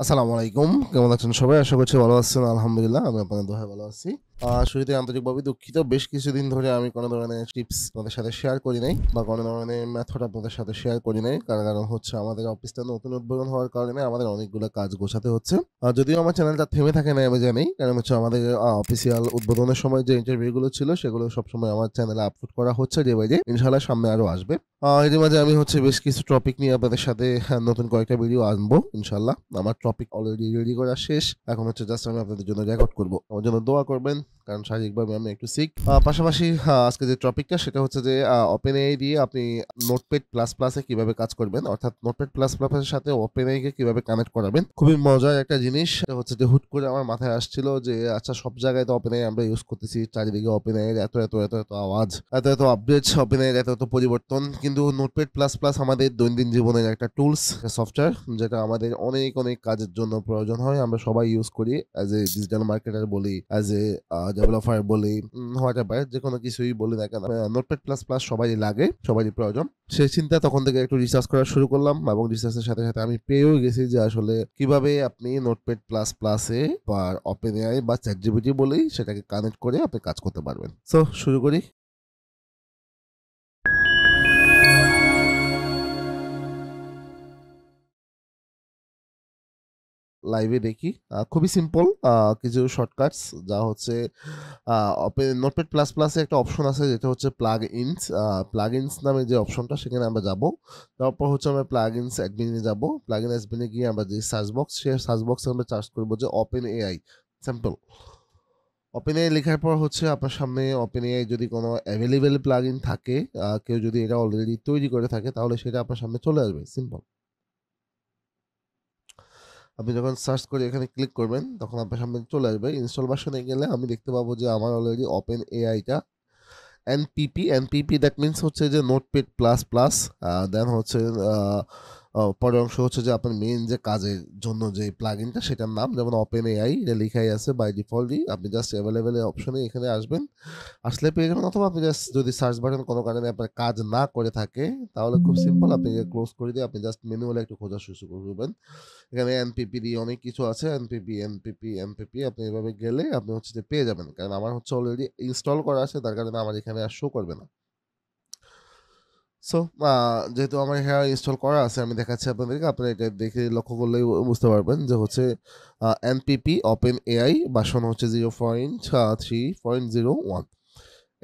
আসসালামু আলাইকুম। কেমন আছেন সবাই? আশা করছি ভালো আছেন। আলহামদুলিল্লাহ আমি আপনাদের দোয়ায় ভালো আছি। শুরুতেই আন্তরিকভাবে দুঃখিত। বেশ কিছুদিন ধরে আমি কোন ধরনের টিপস আপনাদের সাথে শেয়ার করি নাই বা কোন ধরনের মেথড আপনাদের সাথে শেয়ার করি নাই। কারণ হচ্ছে আমাদের অফিসটা নতুন উদ্বোধন হওয়ার কারণে আমাদের অনেকগুলো কাজ গোছাতে হচ্ছে। যদিও আমার চ্যানেলটা থেমে থাকে নাই আমি জানি। কারণ হচ্ছে আমাদের অফিসিয়াল উদ্বোধনের সময় যে ইন্টারভিউ গুলো ছিল সেগুলো সবসময় আমার চ্যানেলে আপলোড করা হচ্ছে ডে বাই ডে। ইনশাআল্লাহ সামনে আরো আসবে। এরই মাঝে আমি হচ্ছে বেশ কিছু টপিক নিয়ে আপনাদের সাথে নতুন কয়েকটা ভিডিও আনবো ইনশাআল্লাহ। আমার টপিক অলরেডি রেডি করা শেষ। এখন হচ্ছে জাস্ট আমি আপনাদের জন্য রেকর্ড করব। আমার জন্য দোয়া করবেন। কারণ শারীরিকভাবে আমি একটু সিক। পাশাপাশি আজকে যে টপিকটা সেটা হচ্ছে যে OpenAI দিয়ে আপনি নোটপ্যাড++ এ কিভাবে কাজ করবেন। অর্থাৎ নোটপ্যাড++ এর সাথে OpenAI কে কিভাবে কানেক্ট করাবেন। খুবই মজার একটা জিনিস। সেটা হচ্ছে যে হুট করে আমার মাথায় আসছিল যে আচ্ছা সব জায়গায় তো OpenAI আমরা ইউজ করতেছি। চারিদিকে OpenAI এর এত আওয়াজ, এত আপডেটস, OpenAI এর এত পরিবর্তন। কিন্তু নোটপ্যাড++ আমাদের দৈনন্দিন জীবনের একটা টুলস, সফটওয়্যার যেটা আমাদের অনেক কাজের জন্য প্রয়োজন হয়। আমরা সবাই ইউজ করি অ্যাজ এ ডিজিটাল মার্কেটার বলি, অ্যাজ এ ডেভেলপার বলি, হোয়াটএভার যেকোনো কিছুই বলি না কেন নোটপ্যাড++ সবারই লাগে, সবারই প্রয়োজন। সেই চিন্তা তখন থেকে একটু রিসার্চ করা শুরু করলাম এবং রিসার্চের সাথে আমি পেয়েও গেছি যে আসলে কিভাবে আপনি নোটপ্যাড++ এ বা OpenAI বা ChatGPT বলেই সেটাকে কানেক্ট করে আপনি কাজ করতে পারবেন। সো শুরু করি। লাইভে দেখি। খুবই সিম্পল কিছু শর্টকাটস যা হচ্ছে আ নোটপ্যাড++ এ একটা অপশন আছে যেটা হচ্ছে প্লাগ-ইনস। প্লাগ-ইনস নামে যে অপশনটা সেখানে আমরা যাবো। তারপর হচ্ছে আমরা প্লাগ-ইনস অ্যাডমিন এ যাবো। প্লাগ-ইন অ্যাডমিন এ গিয়ে আমরা যে সার্চ বক্স, সে সার্চ বক্সে আমরা সার্চ করব যে OpenAI। সিম্পল। OpenAI লেখার পর হচ্ছে আপনার সামনে OpenAI যদি কোনো এভেইলেবল প্লাগ-ইন থাকে, কেউ যদি এটা অলরেডি তৈরি করে থাকে তাহলে সেটা আপনার সামনে চলে আসবে। সিম্পল। আপনি যখন সার্চ করে এখানে ক্লিক করবেন তখন আপনার সামনে চলে আসবে। ইনস্টল ভার্সন এ গেলে আমি দেখতে পাবো যে আমার অলরেডি OpenAI টা এনপিপি দ্যাট মিনস হচ্ছে যে নোটপ্যাড প্লাস প্লাস দেন হচ্ছে আ পরের অংশ হচ্ছে যে আপনার মেইন যে কাজের জন্য যে প্লাগইনটা সেটার নাম যেমন OpenAI এটা লেখাই আছে বাই ডিফল্টই। আপনি জাস্ট এভেইলেবল এর অপশনে এখানে আসবেন। আসলে পেয়ে যাবেন অথবা আপনি জাস্ট যদি সার্চ বাটন কোনো কারণে আপনার কাজ না করে থাকে তাহলে খুব সিম্পল আপনি ক্লোজ করে দিয়ে আপনি জাস্ট ম্যানুয়ালি একটু খোঁজা শুরু করবেন। এখানে এনপিপি দিয়ে অনেক কিছু আছে। এনপিপি আপনি এভাবে গেলে আপনি হচ্ছে যে পেয়ে যাবেন। কারণ আমার হচ্ছে অলরেডি ইনস্টল করা আছে তার কারণে আমার এখানে আর শো করবে না। সো আ যেহেতু আমার এখানে ইনস্টল করা আছে আমি দেখাচ্ছি আপনাদেরকে। আপনারা এটা দেখে লক্ষ্য করলেই বুঝতে পারবেন যে হচ্ছে এনপিপি OpenAI ভার্সন হচ্ছে 0.3.01।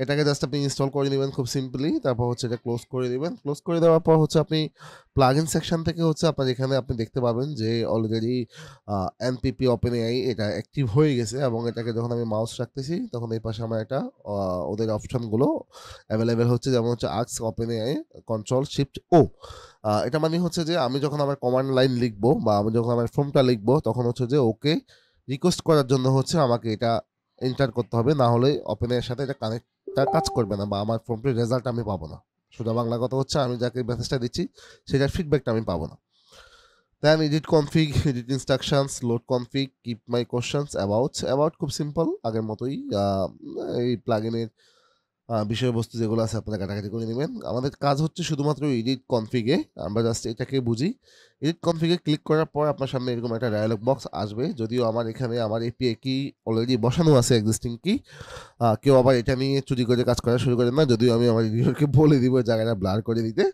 এটাকে জাস্ট আপনি ইনস্টল করে নিবেন খুব সিম্পলি। তারপর হচ্ছে এটা ক্লোজ করে দিবেন। ক্লোজ করে দেওয়ার পর হচ্ছে আপনি প্লাগইন সেকশন থেকে হচ্ছে আপনার এখানে আপনি দেখতে পাবেন যে অলরেডি আ এনপিপি OpenAI এটা অ্যাক্টিভ হয়ে গেছে এবং এটাকে যখন আমি মাউস রাখতেছি তখন এই পাশে আমার একটা আ ওদের অপশনগুলো এভেইলেবল হচ্ছে যেমন হচ্ছে আস্ক OpenAI কন্ট্রোল শিফট ও। এটা মানে হচ্ছে যে আমি যখন আমার কমান্ড লাইন লিখবো বা আমি যখন আমার ফর্মটা লিখবো তখন হচ্ছে যে ওকে রিকোয়েস্ট করার জন্য হচ্ছে আমাকে এটা এন্টার করতে হবে। না হলে OpenAI এর সাথে এটা কাজ করবে না বা আমার ফর্মটির রেজাল্ট আমি পাবো না। সোজা বাংলা কথা হচ্ছে আমি যাকে মেসেজটা দিচ্ছি সেটার ফিডব্যাকটা আমি পাবো না। Then edit config, edit instructions, load config, keep my questions, about খুব সিম্পল আগের মতোই। এই প্লাগইনের বিষয়বস্তু যেগুলো আছে আপনারা ঘাটাঘাটি করে নিবেন। আমাদের কাজ হচ্ছে শুধুমাত্র এডিট কনফিগে। আমরা জাস্ট এটাকে বুঝি। এডিট কনফিগে ক্লিক করার পর আপনার সামনে এরকম একটা ডায়ালগ বক্স আসবে। যদিও আমার এখানে আমার এপিআই কি অলরেডি বসানো আছে এক্সিস্টিং কি। কেউ আবার এটা নিয়ে চুরি করে কাজ করা শুরু করেন না। যদিও আমি আমার এডিটরকে বলে দিব জায়গাটা ব্লার করে দিতে।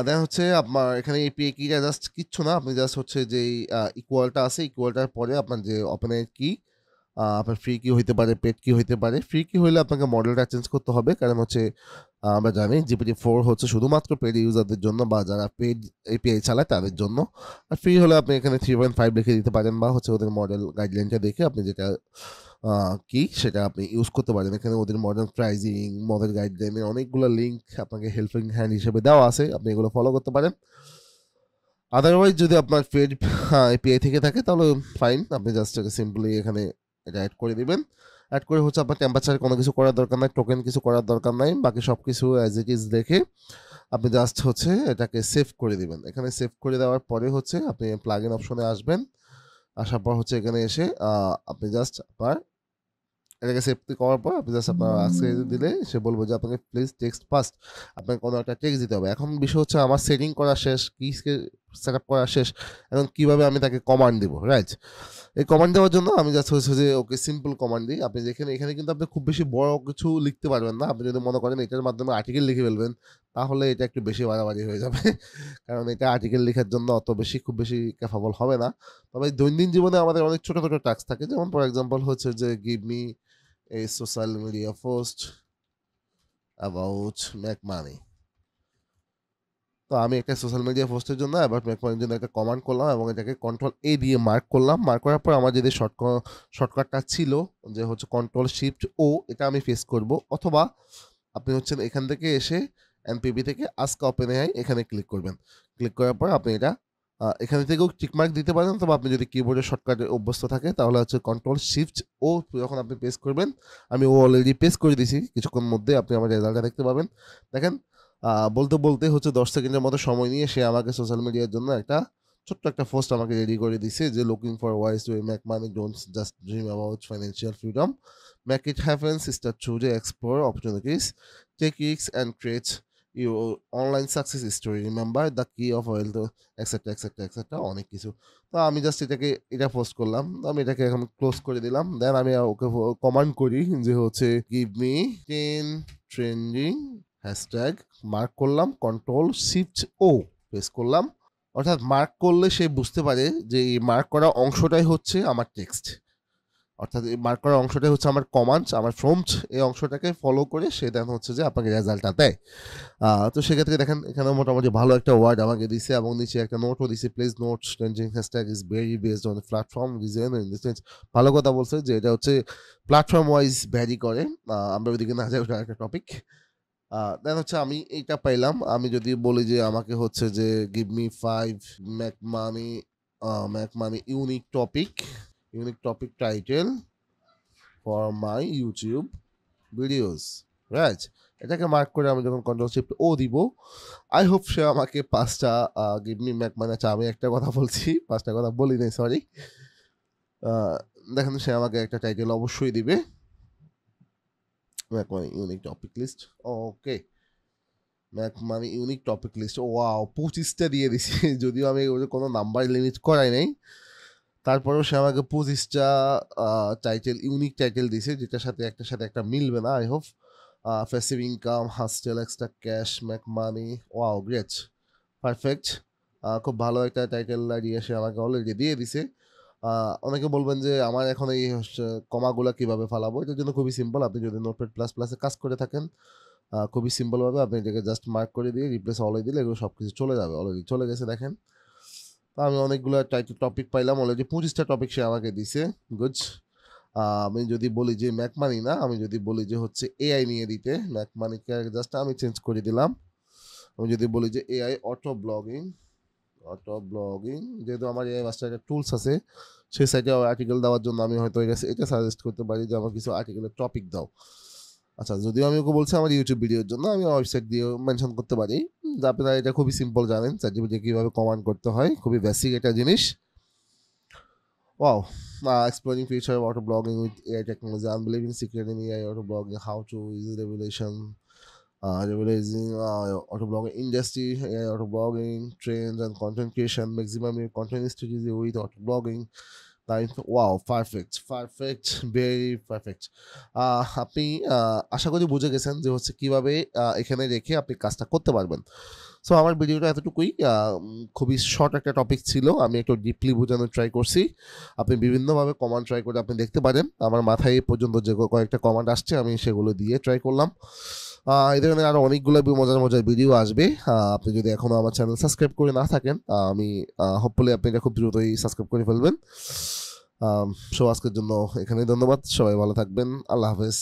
দেন হচ্ছে আপনার এখানে এপিআই কিটা জাস্ট কিচ্ছু না। আপনি জাস্ট হচ্ছে যেই ইকুয়ালটা আছে, ইকুয়ালটার পরে আপনার যে ওপেন কি, আপনার ফ্রি কি হইতে পারে, পেড কি হইতে পারে। ফ্রি কি হইলে আপনাকে মডেলটা চেঞ্জ করতে হবে। কারণ হচ্ছে আমরা জানি GPT-4 হচ্ছে শুধুমাত্র পেড ইউজারদের জন্য বা যারা পেড এপিআই চালায় তাদের জন্য। আর ফ্রি হলে আপনি এখানে 3.5 লিখে দিতে পারেন বা হচ্ছে ওদের মডেল গাইডলাইনটা দেখে আপনি যেটা আ কি সেটা আপনি ইউজ করতে পারেন। এখানে ওদের মডেল প্রাইজিং, মডেল গাইডলাইনের অনেকগুলো লিঙ্ক আপনাকে হেল্পিং হ্যান্ড হিসেবে দেওয়া আছে। আপনি এগুলো ফলো করতে পারেন। আদারওয়াইজ যদি আপনার পেড এপিআই থেকে থাকে তাহলে ফাইন। আপনি জাস্ট সিম্পলি এখানে এটা এড করে দিবেন। এড করে হচ্ছে আপনার টেম্পারেচার কোনো কিছু করার দরকার নাই, টোকেন কিছু করার দরকার নাই। বাকি সবকিছু অ্যাজ ইট ইজ রেখে আপনি জাস্ট হচ্ছে এটাকে সেভ করে দিবেন। এখানে সেভ করে দেওয়ার পরে হচ্ছে আপনি প্লাগইন অপশনে আসবেন। আসার পর হচ্ছে এখানে এসে আপনি জাস্ট আপনার এটাকে সেভ করার পর আপনি জাস্ট আপনার আজকে দিলে সে বলবে যে আপনাকে প্লিজ টেক্সট ফার্স্ট আপনাকে কোনো একটা টেক্সট দিতে হবে। এখন বিষয় হচ্ছে আমার সেটিং করা শেষ। সেটআপ করা শেষ। এখন কিভাবে আমি তাকে কমান্ড দিব, রাইট? এই কমান্ড দেওয়ার জন্য আমি জাস্ট হচ্ছে যে ওকে সিম্পল কমান্ড দিই। আপনি এখানে কিন্তু আপনি খুব বেশি বড় কিছু লিখতে পারবেন না। আপনি যদি মনে করেন এটার মাধ্যমে আর্টিকেল লিখে ফেলবেন, তাহলে এটা একটু বেশি বাড়াবাড়ি হয়ে যাবে। কারণ এটা আর্টিকেল লেখার জন্য খুব বেশি ক্যাপাবল হবে না। তবে দৈনন্দিন জীবনে আমাদের অনেক ছোট, ছোট টাস্ক থাকে। যেমন ফর এক্সাম্পল হচ্ছে যে give me a social media post about make money. তো আমি একটা সোশ্যাল মিডিয়া পোস্টের জন্য অ্যাবাউট মেক মানির জন্য একটা কমান্ড করলাম এবং এটাকে কন্ট্রোল এ দিয়ে মার্ক করলাম। মার্ক করার পর আমার যদি শর্টকাটটা ছিল যে হচ্ছে কন্ট্রোল শিফট ও, এটা আমি ফেস করব, অথবা আপনি হচ্ছেন এখান থেকে এসে এনপিবি থেকে আস্ক ওপেন এআই এখানে ক্লিক করবেন। ক্লিক করার পর আপনি এটা এখান থেকেও টিকমার্ক দিতে পারেন, তবে আপনি যদি কিবোর্ডের শর্টকাটে অভ্যস্ত থাকে তাহলে হচ্ছে কন্ট্রোল শিফট ও যখন আপনি প্রেস করবেন, আমি ও অলরেডি প্রেস করে দিয়েছি, কিছুক্ষণ মধ্যে আপনি আমার রেজাল্টটা দেখতে পাবেন। দেখেন বলতে বলতে হচ্ছে 10 সেকেন্ডের মতো সময় নিয়ে সে আমাকে সোশ্যাল মিডিয়ার জন্য ছোট্ট একটা পোস্ট আমাকে রেডি করে দিছে যে looking for ways to make money, don't just dream about financial freedom, make it happen, start today, explore opportunities, take risk and create your online success story, remember the key of wealth, etcetera etcetera etcetera, অনেক কিছু। তো আমি just এটা post করলাম, আমি এটাকে এখন close করে দিলাম। দেন আমি ওকে কমান্ড করি যে হচ্ছে give me 10 trending hashtag, mark করলাম, কন্ট্রোল শিফট ও প্রেস করলাম। অর্থাৎ মার্ক করলে সে বুঝতে পারে যে এই মার্ক করা অংশটাই হচ্ছে আমার টেক্সট, অর্থাৎ এই মার্ক করা অংশটাই হচ্ছে আমার কমান্ডস, আমার ফ্রমস। এই অংশটাকে ফলো করে সে দেন হচ্ছে যে আপনাকে রেজাল্টটা দেয়। তো সেক্ষেত্রে দেখেন এখানে মোটামুটি ভালো একটা ওয়ার্ড আমাকে দিছে এবং নিচে একটা নোটও দিছে, please note trending hashtag is very based on platform reason in this sense. ভালো কথা বলছে যে এটা হচ্ছে প্ল্যাটফর্ম ওয়াইজ ভ্যারি করে। আমরা ওইদিকে না যাই, ওটা একটা টপিক। দেন হচ্ছে আমি এইটা পাইলাম। আমি যদি বলি যে আমাকে হচ্ছে যে give me 5 make money unique topic title for my YouTube videos, right? এটাকে মার্ক করে আমি যখন কন্ট্রোল শিফট ও দিব, আই হোপ সে আমাকে 5টা গিভ মি মেক মানি, আচ্ছা আমি একটা কথা বলছি, 5টা কথা বলি নাই, সরি। দেখেন সে আমাকে একটা টাইটেল অবশ্যই দিবে, make money unique topic list. Okay, make money unique topic list, wow 25টা দিয়ে দিছি। যদিও আমি কোনো নাম্বার লিমিট করাই নাই, তারপরেও সে আমাকে 25টা ইউনিক টাইটেল দিছে, যেটার সাথে একটা মিলবে না। I hope passive income, হাস্টেল, extra cash, make money, wow great, perfect. খুব ভালো একটা টাইটেল দিয়ে সে আমাকে অলরেডি দিয়ে দিছে। অনেকে বলবেন যে আমার এখন এই কমাগুলো কিভাবে ফালাবো? এটার জন্য খুবই সিম্পল। আপনি যদি নোটপ্যাড প্লাস প্লাসে কাজ করে থাকেন, খুবই সিম্পলভাবে আপনি এটাকে জাস্ট মার্ক করে দিয়ে রিপ্লেস অলে দিলে এগুলো সব কিছু চলে যাবে। অলরেডি চলে গেছে দেখেন। তো আমি অনেকগুলো টাইটেল টপিক পাইলাম, অলরেডি 25টা টপিক সে আমাকে দিছে, গুড। আমি যদি বলি যে ম্যাক মানি না, আমি যদি বলি যে হচ্ছে এআই নিয়ে দিতে, ম্যাক মানিকে জাস্ট আমি চেঞ্জ করে দিলাম। আমি যদি বলি যে এআই অটো ব্লগিং, যেহেতু আমার এআই মাস্টার একটা টুলস আছে, সেই সাইটে আর্টিকেল দেওয়ার জন্য আমি হয়তো এটা সাজেস্ট করতে পারি যে আমার কিছু আর্টিকেলের টপিক দাও। আচ্ছা, যদিও আমি ওকে বলছি আমার ইউটিউব ভিডিওর জন্য, আমি ওয়েবসাইট দিয়ে মেনশন করতে পারি। আপনারা এটা খুবই সিম্পল জানেন, চ্যাটজিপিটি কীভাবে কমান্ড করতে হয়, খুবই বেসিক একটা জিনিস। Wow, exploring future of auto blogging with AI technology, unbelieving secret in AI auto blogging, how to use revolutionizing auto blogging industry, AI auto blogging trends and content creation, maximum your content strategy with auto blogging. Wow, perfect, very perfect. আপনি আশা করি বুঝে গেছেন যে হচ্ছে কিভাবে এখানে রেখে আপনি কাজটা করতে পারবেন। সো আমার ভিডিওটা এতটুকুই, খুবই শর্ট একটা টপিক ছিল, আমি একটু ডিপলি বোঝানোর ট্রাই করছি। আপনি বিভিন্নভাবে কমান্ড ট্রাই করে আপনি দেখতে পারেন। আমার মাথায় এই পর্যন্ত যে কয়েকটা কমান্ড আসছে আমি সেগুলো দিয়ে ট্রাই করলাম। এই ধরনের আরও অনেকগুলো মজার ভিডিও আসবে। আপনি যদি এখনও আমার চ্যানেল সাবস্ক্রাইব করে না থাকেন, আমি হোপফুলি আপনি এটা খুব দ্রুতই সাবস্ক্রাইব করে ফেলবেন। সো আজকের জন্য এখানেই, ধন্যবাদ, সবাই ভালো থাকবেন, আল্লাহ হাফেজ।